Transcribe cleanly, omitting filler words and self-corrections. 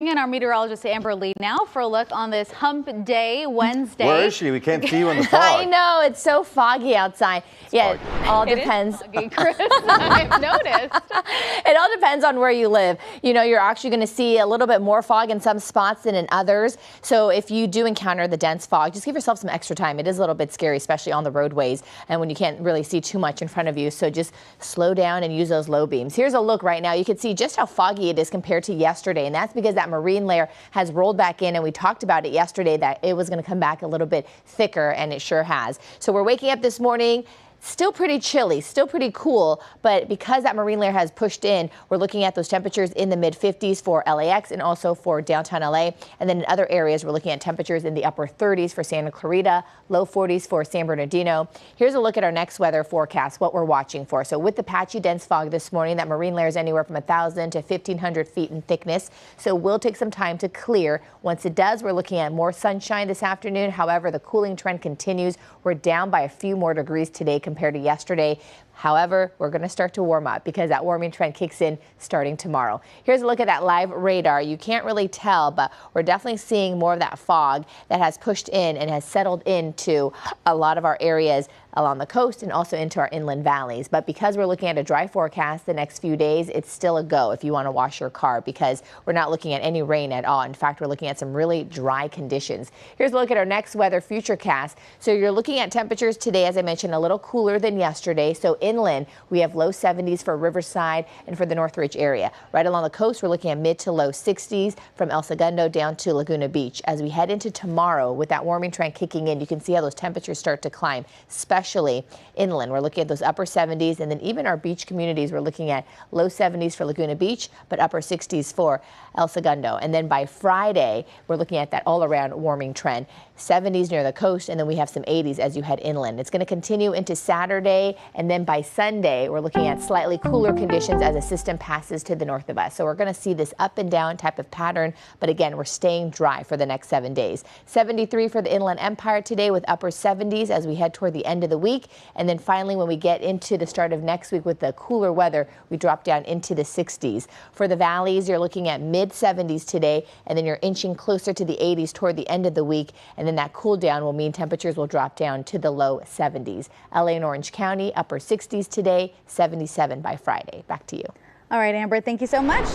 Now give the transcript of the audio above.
And our meteorologist Amber Lee now for a look on this hump day Wednesday. Where is she? We can't see you in the fog. I know, it's so foggy outside. Foggy. It all depends. It is foggy, Chris. I've noticed. It all depends on where you live. You know, you're actually going to see a little bit more fog in some spots than in others. So if you do encounter the dense fog, just give yourself some extra time. It is a little bit scary, especially on the roadways and when you can't really see too much in front of you. So just slow down and use those low beams. Here's a look right now. You can see just how foggy it is compared to yesterday, and that's because that marine layer has rolled back in, and we talked about it yesterday that it was going to come back a little bit thicker, and it sure has. So we're waking up this morning. Still pretty chilly, still pretty cool, but because that marine layer has pushed in, we're looking at those temperatures in the mid-50s for LAX and also for downtown LA. And then in other areas, we're looking at temperatures in the upper 30s for Santa Clarita, low 40s for San Bernardino. Here's a look at our next weather forecast, what we're watching for. So with the patchy dense fog this morning, that marine layer is anywhere from 1,000 to 1,500 feet in thickness. So we'll take some time to clear. Once it does, we're looking at more sunshine this afternoon. However, the cooling trend continues. We're down by a few more degrees today compared to yesterday. However, we're going to start to warm up because that warming trend kicks in starting tomorrow. Here's a look at that live radar. You can't really tell, but we're definitely seeing more of that fog that has pushed in and has settled into a lot of our areas along the coast and also into our inland valleys. But because we're looking at a dry forecast the next few days, it's still a go if you want to wash your car because we're not looking at any rain at all. In fact, we're looking at some really dry conditions. Here's a look at our next weather futurecast. So you're looking at temperatures today, as I mentioned, a little cooler than yesterday. So inland, we have low 70s for Riverside and for the Northridge area. Right along the coast, we're looking at mid to low 60s from El Segundo down to Laguna Beach. As we head into tomorrow with that warming trend kicking in, you can see how those temperatures start to climb, especially inland. We're looking at those upper 70s, and then even our beach communities, we're looking at low 70s for Laguna Beach, but upper 60s for El Segundo. And then by Friday, we're looking at that all around warming trend, 70s near the coast, and then we have some 80s as you head inland. It's going to continue into Saturday, and then by Sunday, we're looking at slightly cooler conditions as a system passes to the north of us. So we're going to see this up and down type of pattern, but again, we're staying dry for the next 7 days. 73 for the Inland Empire today with upper 70s as we head toward the end of the week. And then finally, when we get into the start of next week with the cooler weather, we drop down into the 60s. For the valleys, you're looking at mid 70s today, and then you're inching closer to the 80s toward the end of the week. And then that cool down will mean temperatures will drop down to the low 70s. LA and Orange County, upper 60s today, 77 by Friday. Back to you. All right, Amber, thank you so much.